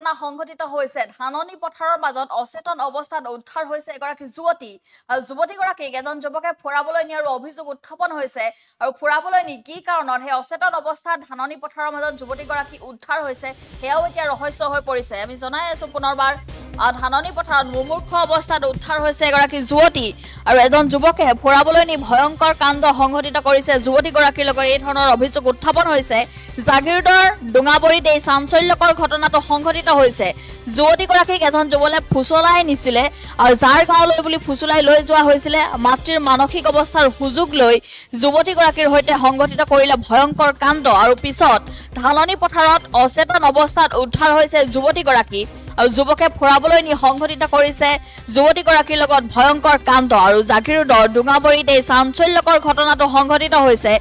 ঘটনা সংঘটিত হৈছে ধাননি পথাৰৰ মাজত অচেতন অৱস্থাত উদ্ধাৰ হৈছে এগৰাকী যুৱতী আৰু যুৱতীগৰাকীক এজন যুৱকে ফুৰাবলৈ নিয়াৰ অভিযোগ উত্থাপন হৈছে আৰু ফুৰাবলৈ নি কি কাৰণত সেই অচেতন অৱস্থাত ধাননি পথাৰৰ মাজত যুৱতীগৰাকী উদ্ধাৰ হৈছে সেয়াও এতিয়া ৰহস্য হৈ পৰিছে আমি জনাই আছো পুনৰবাৰ ধাননি পথাৰত মুমূৰ্ষ অৱস্থাত উদ্ধাৰ হৈছে এগৰাকী যুৱতী আৰু এজন যুৱকে ফুৰাবলৈ নি ভয়ংকৰ কাণ্ড সংঘটিত কৰিছে যুৱতীগৰাকীৰ লগত এই ধৰণৰ অভিযোগ উত্থাপন হৈছে জাগিৰোডৰ ডুঙাবৰীত এই চাঞ্চল্যকৰ ঘটনাটো সংঘটিত হৈছে যুৱতীগৰাকীক এজন যুৱকে ফুচলাই নিছিলে আৰু যাৰ গাঁৱলৈ বুলি ফুচলাই লৈ যোৱা হৈছিলে মাতৃৰ মানসিক অৱস্থাৰ সুযোগ লৈ যুৱতীগৰাকীৰ সৈতে সংঘটিত কৰিলে ভয়ংকৰ কাণ্ড আৰু পিছত ধাননি পথাৰত অচেতন অৱস্থাত উদ্ধাৰ হৈছে যুৱতীগৰাকী আৰু যুৱকে ফুৰাবলৈ নি সংঘটিত কৰিছে যুৱতীগৰাকীৰ লগত ভয়ংকৰ কাণ্ড আৰু জাগিৰোডৰ ডুঙাবৰীত এই চাঞ্চল্যকৰ ঘটনাটো সংঘটিত হৈছে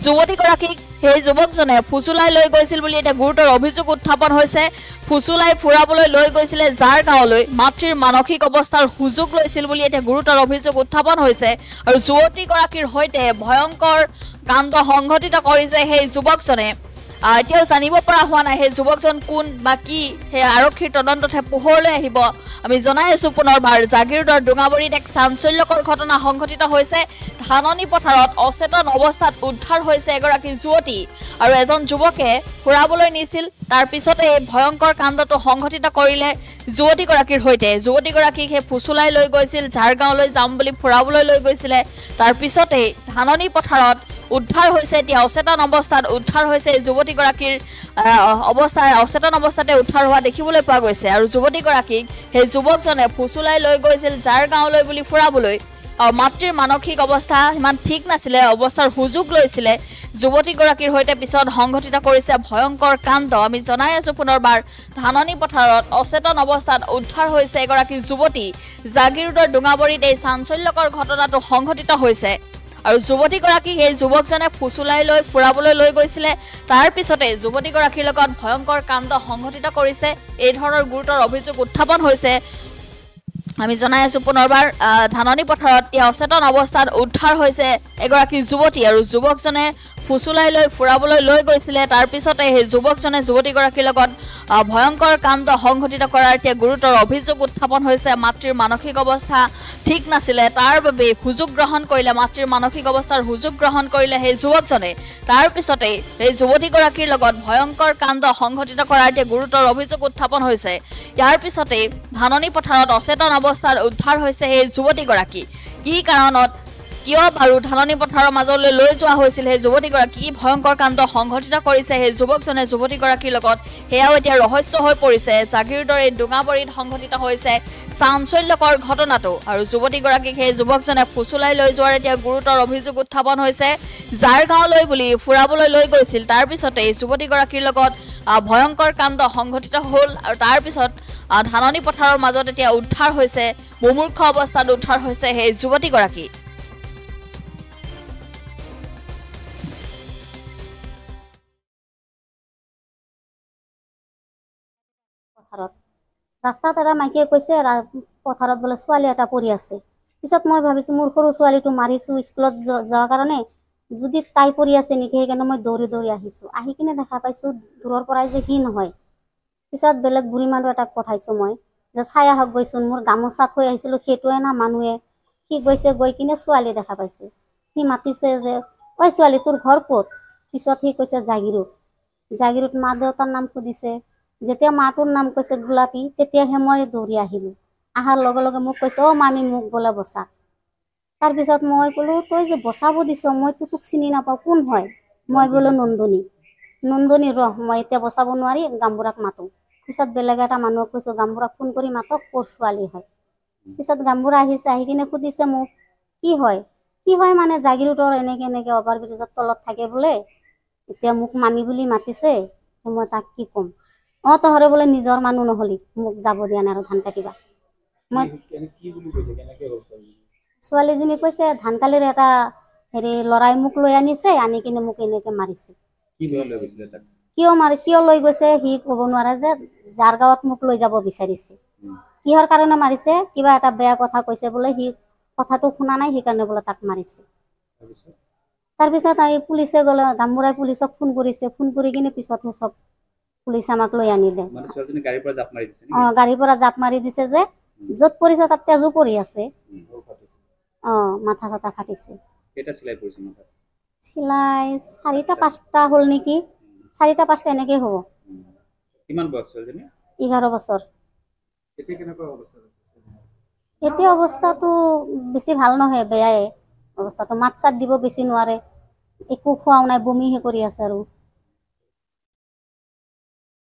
যুৱতীগৰাকীক সেই যুৱকজনে ফুচুলাই লৈ গৈছিল বুলি এটা গুৰুতৰ অভিযোগ উত্থাপন হৈছে ফুচুলাই ফুৰাবলৈ লৈ গৈছিলে যাৰ গাঁৱলৈ মাতৃৰ মানসিক অৱস্থাৰ সুযোগ লৈছিল বুলি এটা গুৰুতৰ অভিযোগ উত্থাপন হৈছে আৰু যুৱতীগৰাকীৰ সৈতে ভয়ংকৰ কাণ্ড সংঘটিত কৰিছে সেই যুৱকজনে এতিয়াও জানিব পৰা হোৱা নাই সেই যুৱকজন কোন বা কি সেই আৰক্ষীৰ তদন্ততহে পোহৰলৈ আহিব আমি জনাই আছো পুনৰবাৰ জাগিৰোডৰ ডুঙাবৰীত এক চাঞ্চল্যকৰ ঘটনা সংঘটিত হৈছে ধাননি পথাৰত অচেতন অৱস্থাত উদ্ধাৰ হৈছে এগৰাকী যুৱতী আৰু এজন যুৱকে ফুৰাবলৈ নিছিল তাৰ পিছতে এই ভয়ংকৰ কাণ্ডটো সংঘটিত কৰিলে যুৱতীগৰাকীৰ সৈতে যুৱতীগৰাকীক সেই ফুচুলাই লৈ গৈছিল যাৰ গাঁৱলৈ যাম বুলি ফুৰাবলৈ লৈ গৈছিলে তাৰ পিছতে ধাননি পথাৰত উদ্ধাৰ হৈছে এতিয়া অচেতন অৱস্থাত উদ্ধাৰ হৈছে যুৱতীগৰাকীৰ অচেতন অৱস্থাতে উদ্ধাৰ হোৱা দেখিবলৈ পোৱা গৈছে আৰু যুৱতীগৰাকীক সেই যুৱকজনে ফুচুলাই লৈ গৈছিল যাৰ গাঁৱলৈ বুলি ফুৰাবলৈ মাতৃৰ মানসিক অৱস্থা ইমান ঠিক নাছিলে অৱস্থাৰ সুযোগ লৈছিলে যুৱতীগৰাকীৰ সৈতে পিছত সংঘটিত কৰিছে ভয়ংকৰ কাণ্ড আমি জনাই আছো পুনৰবাৰ ধাননি পথাৰত অচেতন অৱস্থাত উদ্ধাৰ হৈছে এগৰাকী যুৱতী জাগিৰোডৰ ডুঙাবৰীত এই চাঞ্চল্যকৰ ঘটনাটো সংঘটিত হৈছে আৰু যুৱতীগৰাকীক এই যুৱকজনে ফুচুলাই লৈ ফুৰাবলৈ লৈ গৈছিলে তাৰ পিছতে যুৱতীগৰাকীৰ লগত ভয়ংকৰ কাণ্ড সংঘটিত কৰিছে এই ধৰণৰ গুৰুতৰ অভিযোগ উত্থাপন হৈছে আমি জনাই আছো পুনৰবাৰ ধাননি পথাৰত অচেতন অৱস্থাত উদ্ধাৰ হৈছে এগৰাকী যুৱতী আৰু যুৱকজনে ফুচুলাই লৈ ফুৰাবলৈ লৈ গৈছিলে তাৰ পিছতে সেই যুৱকজনে যুৱতীগৰাকীৰ লগত ভয়ংকৰ কাণ্ড সংঘটিত কৰাৰ এতিয়া গুৰুতৰ অভিযোগ উত্থাপন হৈছে মাতৃৰ মানসিক অৱস্থা ঠিক নাছিলে তাৰ বাবে সুযোগ গ্ৰহণ কৰিলে মাতৃৰ মানসিক অৱস্থাৰ সুযোগ গ্ৰহণ কৰিলে সেই যুৱকজনে তাৰ পিছতে এই যুৱতীগৰাকীৰ লগত ভয়ংকৰ কাণ্ড সংঘটিত কৰাৰ এতিয়া গুৰুতৰ অভিযোগ উত্থাপন হৈছে ইয়াৰ পিছতে ধাননি পথাৰত অচেতন অৱস্থাত উদ্ধাৰ হৈছে সেই যুৱতীগৰাকী কি কাৰণত কিয় বাৰু ধাননি পথাৰৰ মাজলৈ লৈ যোৱা হৈছিল সেই যুৱতীগৰাকী ভয়ংকৰ কাণ্ড সংঘটিত কৰিছে সেই যুৱকজনে যুৱতীগৰাকীৰ লগত সেয়াও এতিয়া ৰহস্য হৈ পৰিছে জাগিৰোডৰ এই ডুঙাবৰীত সংঘটিত হৈছে চাঞ্চল্যকৰ ঘটনাটো আৰু যুৱতীগৰাকীক সেই যুৱকজনে ফুচুলাই লৈ যোৱাৰ এতিয়া গুৰুতৰ অভিযোগ উত্থাপন হৈছে যাৰ গাঁৱলৈ বুলি ফুৰাবলৈ লৈ গৈছিল তাৰ পিছতে যুৱতীগৰাকীৰ লগত ভয়ংকৰ কাণ্ড সংঘটিত হ'ল আৰু তাৰ পিছত ধাননি পথাৰৰ মাজত এতিয়া উদ্ধাৰ হৈছে মুমূৰ্ষ অৱস্থাত উদ্ধাৰ হৈছে সেই যুৱতীগৰাকী ৰাস্তাত এটা মাইকীয়ে কৈছে পথাৰত বোলে ছোৱালী এটা পৰি আছে পিছত মই ভাবিছো মোৰ সৰু ছোৱালীটো মাৰিছো স্কুলত যোৱাৰ কাৰণে যদি তাই পৰি আছে নেকি সেইকাৰণে মই দৌৰি দৌৰি আহিছো আহি কিনে দেখা পাইছো দূৰৰ পৰাই যে সি নহয় পিছত বেলেগ বুঢ়ী মানুহ এটাক পঠাইছো মই যে চাই আহক গৈছোন মোৰ গামোচা থৈ আহিছিলো সেইটোৱে না মানুহে সি গৈছে গৈ কিনে ছোৱালী দেখা পাইছে সি মাতিছে যে ঐ ছোৱালী তোৰ ঘৰ ক'ত পিছত সি কৈছে জাগিৰোড মা দেউতাৰ নাম সুধিছে যেতিয়া মাটোৰ নাম কৈছে গোলাপী তেতিয়াহে মই দৌৰি আহিলো আহাৰ লগে লগে মোক কৈছে অ মামী মোক বোলে বচা তাৰপিছত মই ক'লো তই যে বচাব দিছ মইতো তোক চিনি নাপাওঁ কোন হয় মই বোলো নন্দনী ৰহ মই এতিয়া বচাব নোৱাৰি গামবুঢ়াক মাতো পিছত বেলেগ এটা মানুহক কৈছো গামবুঢ়াক ফোন কৰি মাতক ক'ৰ ছোৱালী হয় পিছত গামবুঢ়া আহিছে আহি কিনে সুধিছে মোক কি হয় মানে জাগিৰোডৰ এনেকে অভাৰব্ৰিজৰ তলত থাকে বোলে এতিয়া মোক মামী বুলি মাতিছে মই তাক কি ক'ম তহৰে বোলে নিজৰ মানুহ নহলি মোক যাব দিয়া নাই আৰু ধান কাটিবা মই ছোৱালীজনী কৈছে ধান কালিৰ এটা হেৰি লৰাই মোক লৈ আনিছে আনি কিনে মোক এনেকে মাৰিছে কিয় লৈ গৈছে সি ক'ব নোৱাৰে যে যাৰ গাঁৱত মোক লৈ যাব বিচাৰিছে কিহৰ কাৰণে মাৰিছে কিবা এটা বেয়া কথা কৈছে বোলে সি কথাটো শুনা নাই সেইকাৰণে বোলে তাক মাৰিছে তাৰপিছত পুলিচে গ'লে গামবুঢ়াই পুলিচক ফোন কৰিছে ফোন কৰি কিনে পিছতহে চব পুলিচে আমাক লৈ আনিলে মানে ছোৱালীজনী গাড়ীৰ পৰা জাপ মাৰি দিছে নেকি? গাড়ীৰ পৰা জাপ মাৰি দিছে যে য'ত পৰিছে তাত তেজো পৰি আছে মাথা চাথা ফাটিছে কেইটা চিলাই পৰিছে মাথাত? চিলাই 4টা 5টা হ'ল নেকি 4টা 5টা এনেকেই হ'ব কিমান বয়স ছোৱালীজনী? 11 বছৰ এতিয়া কেনেকুৱা অৱস্থা? এতিয়া অৱস্থাটো বেছি ভাল নহয় বেয়াই অৱস্থাটো মাত চাত দিব বেছি নোৱাৰে একো খোৱাও নাই বমিহে কৰি আছে আৰু